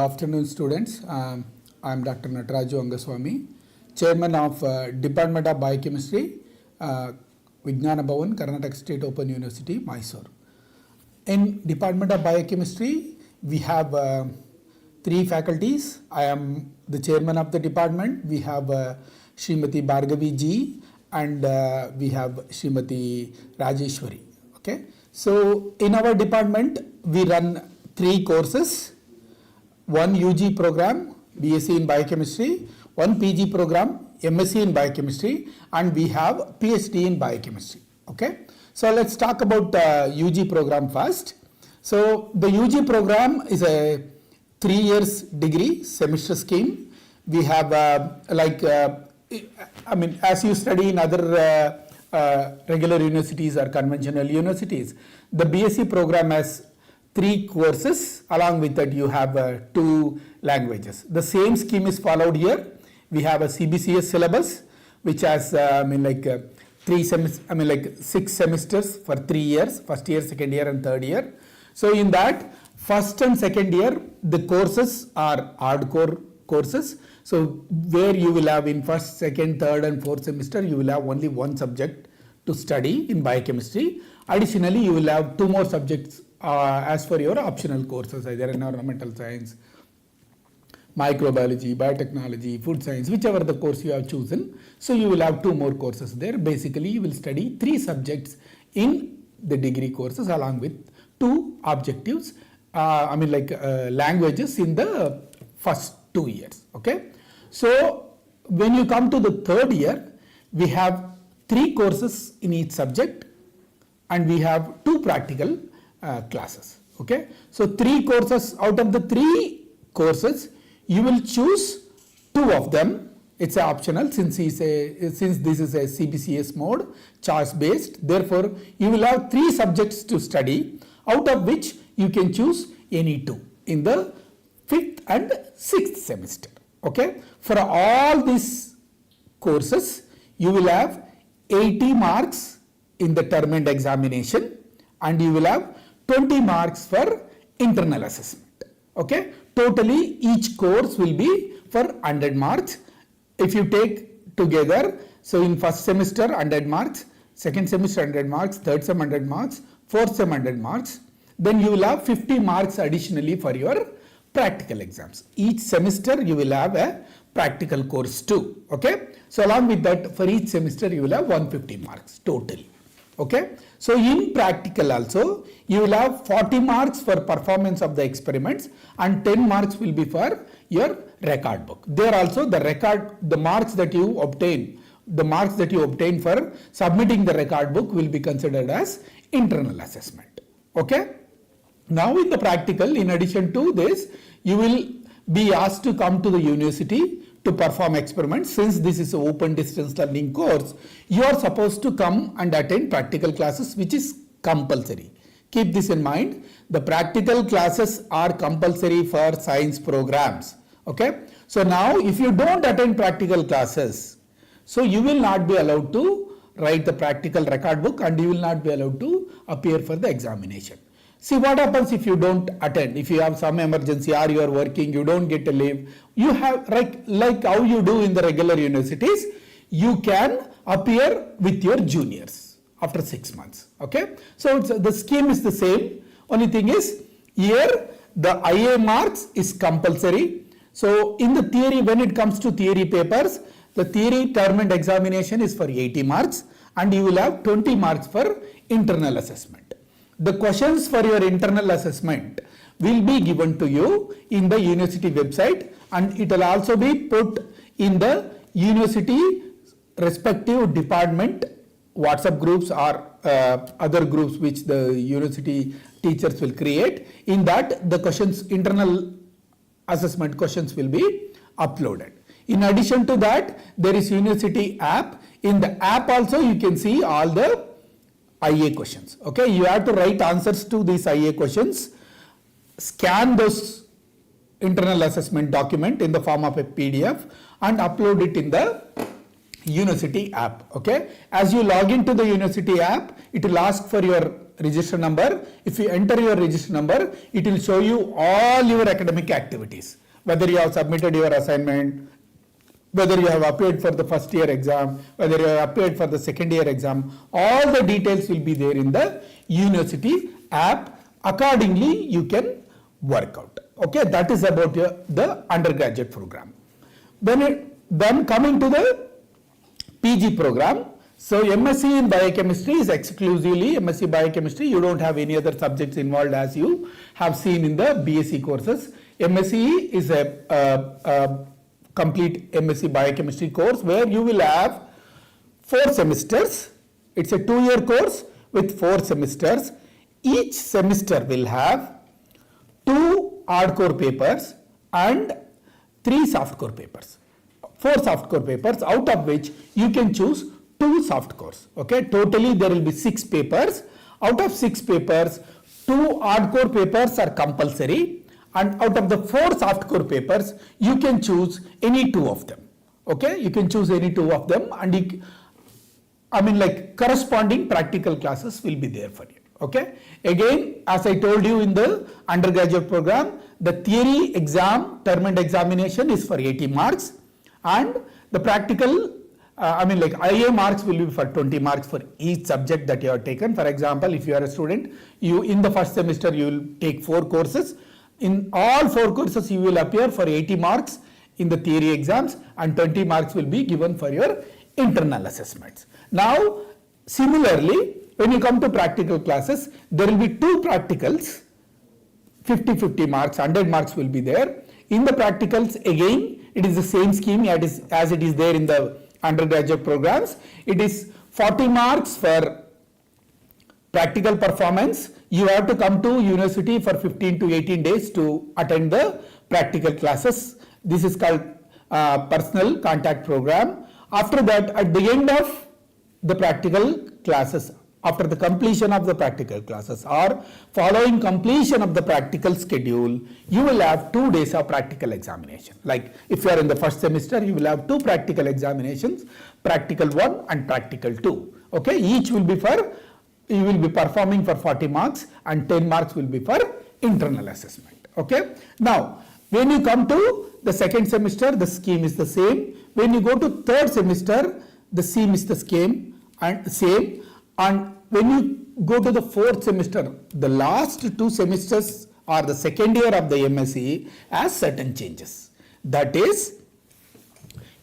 Good afternoon, students. I am Dr. Nataraju Angaswamy, Chairman of Department of Biochemistry, Vijnana Bhavan, Karnataka State Open University, Mysuru. In Department of Biochemistry, we have three faculties. I am the chairman of the department. We have Srimati Bhargavi Ji and we have Srimati Rajeshwari. Okay. So in our department, we run three courses. One UG program, BSc in Biochemistry, one PG program, MSc in Biochemistry, and we have PhD in Biochemistry. Okay. So let's talk about UG program first. So the UG program is a 3 years degree semester scheme. We have as you study in other regular universities or conventional universities, the BSc program has 3 courses. Along with that, you have 2 languages. The same scheme is followed here. We have a CBCS syllabus, which has 6 semesters for 3 years, first year, second year and third year. So in that, first and second year, the courses are hardcore courses. So where you will have in first, second, third and fourth semester, you will have only one subject to study in biochemistry. Additionally, you will have 2 more subjects as for your optional courses, either environmental science, microbiology, biotechnology, food science, whichever the course you have chosen. So you will have 2 more courses there. Basically, you will study 3 subjects in the degree courses along with 2 objectives, languages in the first 2 years. Okay. So when you come to the third year, we have 3 courses in each subject and we have 2 practical classes. Okay. So 3 courses, out of the 3 courses, you will choose 2 of them. It's optional since this is a CBCS mode, choice based. Therefore, you will have 3 subjects to study, out of which you can choose any 2 in the 5th and 6th semester. Okay. For all these courses, you will have 80 marks in the term end examination and you will have 20 marks for internal assessment. Okay. Totally, each course will be for 100 marks. If you take together, so in first semester 100 marks, second semester 100 marks, third sem 100 marks, fourth sem 100 marks, then you will have 50 marks additionally for your practical exams. Each semester you will have a practical course too. Okay. So along with that, for each semester you will have 150 marks totally. Okay. So in practical also, you will have 40 marks for performance of the experiments and 10 marks will be for your record book. There also the marks that you obtain for submitting the record book will be considered as internal assessment. Okay. Now in the practical, in addition to this, you will be asked to come to the university to perform experiments. Since this is an open distance learning course, you are supposed to come and attend practical classes, which is compulsory. Keep this in mind. The practical classes are compulsory for science programs. Okay. So now if you don't attend practical classes, so you will not be allowed to write the practical record book and you will not be allowed to appear for the examination. See what happens if you don't attend. If you have some emergency or you are working, you don't get a leave, you have like how you do in the regular universities, you can appear with your juniors after 6 months. Okay. So the scheme is the same. Only thing is here the IA marks is compulsory. So in the theory, when it comes to theory papers, the theory term and examination is for 80 marks and you will have 20 marks for internal assessment. The questions for your internal assessment will be given to you in the university website and it will also be put in the university respective department WhatsApp groups or other groups which the university teachers will create. In that, the questions, internal assessment questions will be uploaded. In addition to that, there is university app. In the app also you can see all the IA questions. Okay, you have to write answers to these IA questions, scan those internal assessment document in the form of a PDF and upload it in the university app. Okay, as you log into the university app, it will ask for your register number. If you enter your register number, it will show you all your academic activities, whether you have submitted your assignment, whether you have appeared for the first year exam, whether you have appeared for the second year exam, all the details will be there in the university app. Accordingly, you can work out. Okay, that is about the undergraduate program. Then coming to the PG program. So MSc in biochemistry is exclusively MSc biochemistry. You don't have any other subjects involved, as you have seen in the BSc courses. MSc is a complete MSc biochemistry course where you will have 4 semesters. It's a 2-year course with 4 semesters. Each semester will have 2 hardcore papers and 3 softcore papers. 4 softcore papers, out of which you can choose 2 softcores. Okay, totally there will be 6 papers. Out of 6 papers, 2 hardcore papers are compulsory. And out of the 4 softcore papers, you can choose any 2 of them. Okay, you can choose any 2 of them, and corresponding practical classes will be there for you. Okay, again, as I told you in the undergraduate program, the theory exam, term and examination is for 80 marks, and the practical, IA marks will be for 20 marks for each subject that you have taken. For example, if you are a student, you in the first semester you will take 4 courses. In all 4 courses, you will appear for 80 marks in the theory exams, and 20 marks will be given for your internal assessments. Now, similarly, when you come to practical classes, there will be 2 practicals, 50-50 marks, 100 marks will be there. In the practicals, again, it is the same scheme as it is there in the undergraduate programs. It is 40 marks for practical performance. You have to come to university for 15 to 18 days to attend the practical classes. This is called personal contact program. After that, at the end of the practical classes, after the completion of the practical classes or following completion of the practical schedule, you will have 2 days of practical examination. Like if you are in the first semester, you will have 2 practical examinations, practical 1 and practical 2. Okay, each will be for, you will be performing for 40 marks and 10 marks will be for internal assessment. Okay, now when you come to the second semester, the scheme is the same. When you go to third semester, the scheme is the same. And when you go to the fourth semester, the last 2 semesters or the second year of the MSc has certain changes. That is,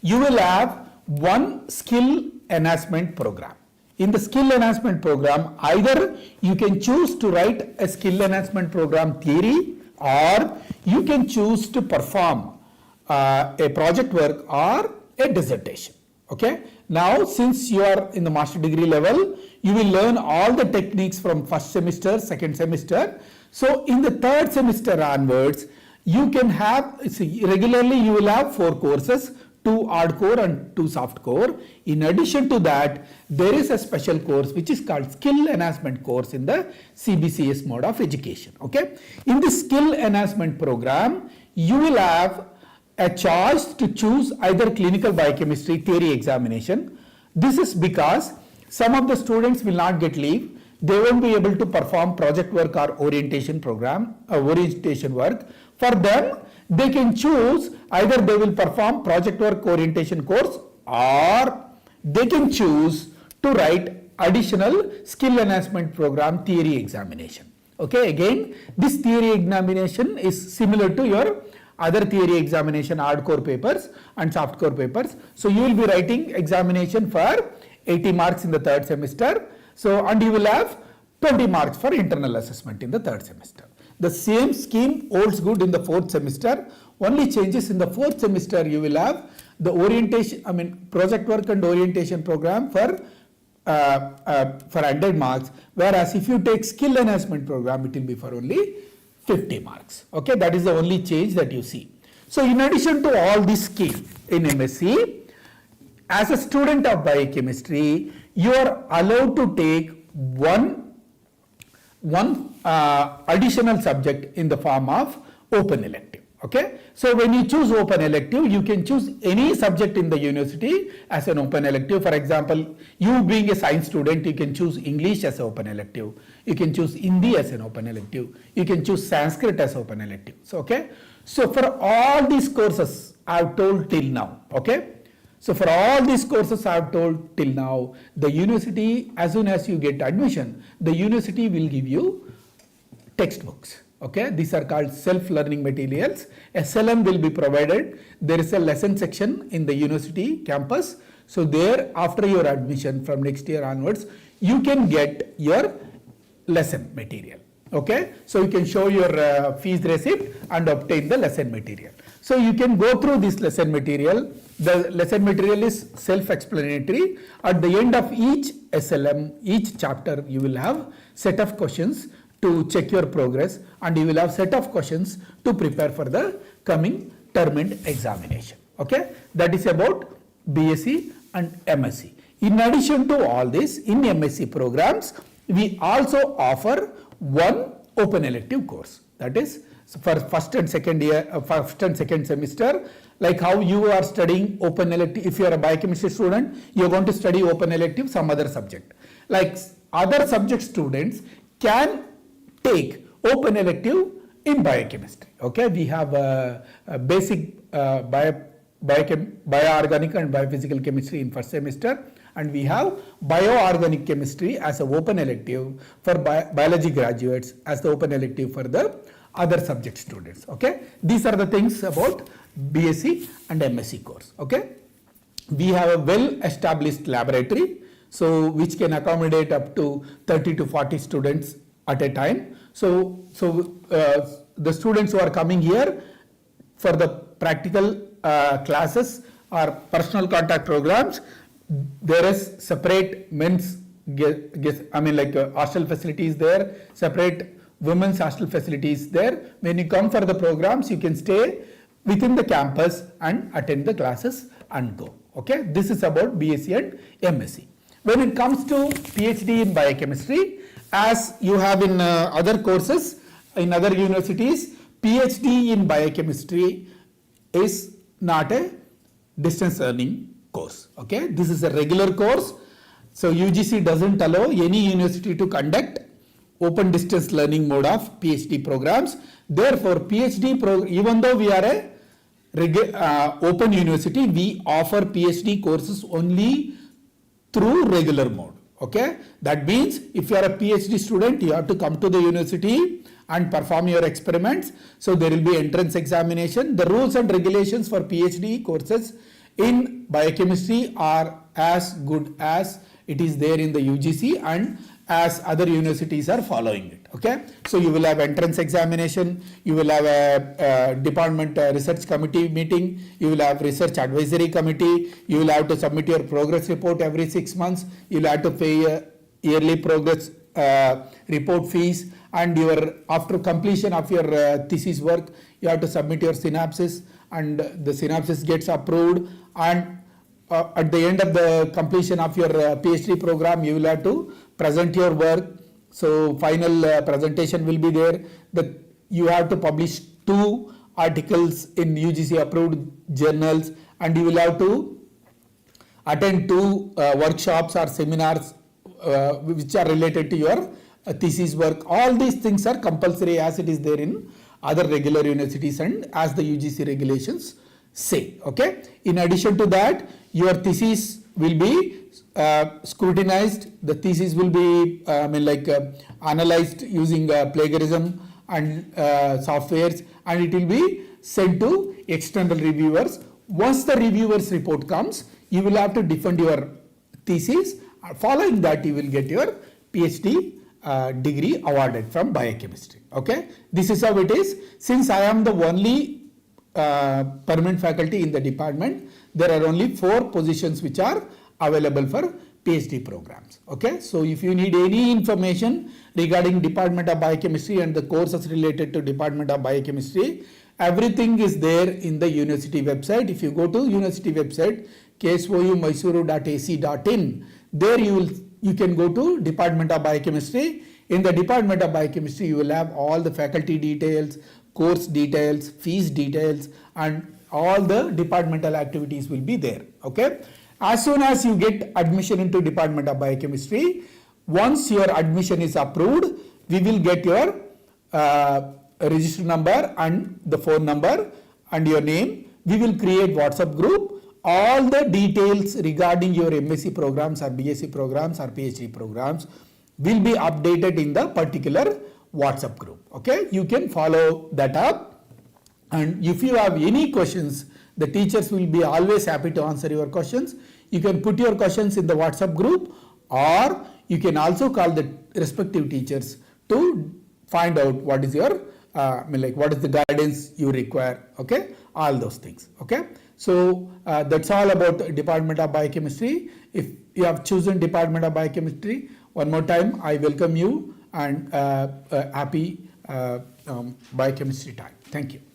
you will have 1 skill enhancement program. In the skill enhancement program, either you can choose to write a skill enhancement program theory, or you can choose to perform a project work or a dissertation. Okay. Now, since you are in the master degree level, you will learn all the techniques from first semester, second semester. So, in the third semester onwards, you can have, regularly you will have 4 courses, 2 hardcore and 2 softcore. In addition to that, there is a special course which is called skill enhancement course in the CBCS mode of education. Okay. In the skill enhancement program, you will have a choice to choose either clinical biochemistry theory examination. This is because some of the students will not get leave. They won't be able to perform project work or orientation program, orientation work. For them, they can choose either they will perform project work orientation course, or they can choose to write additional skill enhancement program theory examination. Okay, again, this theory examination is similar to your other theory examination hardcore papers and softcore papers. So you will be writing examination for 80 marks in the third semester. So, and you will have 20 marks for internal assessment in the third semester. The same scheme holds good in the fourth semester. Only changes in the fourth semester, you will have the orientation, project work and orientation program for 100 marks. Whereas if you take skill enhancement program, it will be for only 50 marks. Okay, that is the only change that you see. So, in addition to all this scheme in MSc, as a student of biochemistry, you are allowed to take one additional subject in the form of open elective. Okay, so when you choose open elective, you can choose any subject in the university as an open elective. For example, you being a science student, you can choose English as an open elective. You can choose Hindi as an open elective. You can choose Sanskrit as open elective. So, okay, so for all these courses I have told till now, okay. So for all these courses I have told till now, the university, as soon as you get admission, the university will give you textbooks. Okay, these are called self-learning materials. SLM will be provided. There is a lesson section in the university campus. So there, after your admission from next year onwards, you can get your lesson material. Okay, so you can show your fees receipt and obtain the lesson material. So you can go through this lesson material. The lesson material is self-explanatory. At the end of each SLM, each chapter, you will have set of questions to check your progress, and you will have set of questions to prepare for the coming term end examination. Okay, that is about BSc and MSc. In addition to all this, in MSc programs, we also offer one open elective course. That is for first and second semester, like how you are studying open elective. If you are a biochemistry student, you are going to study open elective some other subject. Like other subject students can take open elective in biochemistry. Okay, we have a basic bioorganic and biophysical chemistry in first semester, and we have bioorganic chemistry as an open elective for biology graduates, as the open elective for the other subject students. Okay, these are the things about BSc and MSc course. Okay, we have a well established laboratory, so which can accommodate up to 30 to 40 students at a time. So the students who are coming here for the practical classes or personal contact programs, there is separate men's hostel facilities there, separate women's hostel facilities there. When you come for the programs, you can stay within the campus and attend the classes and go. Okay, this is about BSc and MSc. When it comes to PhD in biochemistry, as you have in other courses in other universities, PhD in biochemistry is not a distance learning course. Okay, this is a regular course. So UGC doesn't allow any university to conduct open distance learning mode of PhD programs. Therefore, PhD program, even though we are a open university, we offer PhD courses only through regular mode. Okay, that means if you are a PhD student, you have to come to the university and perform your experiments. So there will be entrance examination. The rules and regulations for PhD courses in biochemistry are as good as it is there in the UGC and as other universities are following it. Okay, so you will have entrance examination, you will have a department research committee meeting, you will have research advisory committee, you will have to submit your progress report every 6 months, you will have to pay a yearly progress report fees, and your after completion of your thesis work, you have to submit your synopsis, and the synopsis gets approved, and at the end of the completion of your PhD program, you will have to present your work. So final presentation will be there. You have to publish 2 articles in UGC approved journals, and you will have to attend 2 workshops or seminars which are related to your thesis work. All these things are compulsory as it is there in other regular universities and as the UGC regulations say. Okay. In addition to that, your thesis will be scrutinized. The thesis will be analyzed using plagiarism and softwares, and it will be sent to external reviewers. Once the reviewers report comes, you will have to defend your thesis. Following that, you will get your PhD degree awarded from biochemistry. Okay, this is how it is. Since I am the only permanent faculty in the department, there are only 4 positions which are available for PhD programs. Okay, so if you need any information regarding Department of Biochemistry and the courses related to Department of Biochemistry, everything is there in the university website. If you go to university website KSOU-mysuru.ac.in, there you can go to Department of Biochemistry. In the Department of Biochemistry, you will have all the faculty details, course details, fees details, and all the departmental activities will be there. Okay. As soon as you get admission into Department of Biochemistry, once your admission is approved, we will get your register number and the phone number and your name. We will create WhatsApp group. All the details regarding your MSc programs or BSc programs or PhD programs will be updated in the particular WhatsApp group. Okay, you can follow that up, and if you have any questions, the teachers will be always happy to answer your questions. You can put your questions in the WhatsApp group, or you can also call the respective teachers to find out what is your what is the guidance you require. Okay, all those things. Okay, so that's all about Department of Biochemistry. If you have chosen Department of Biochemistry, one more time I welcome you, and happy biochemistry time. Thank you.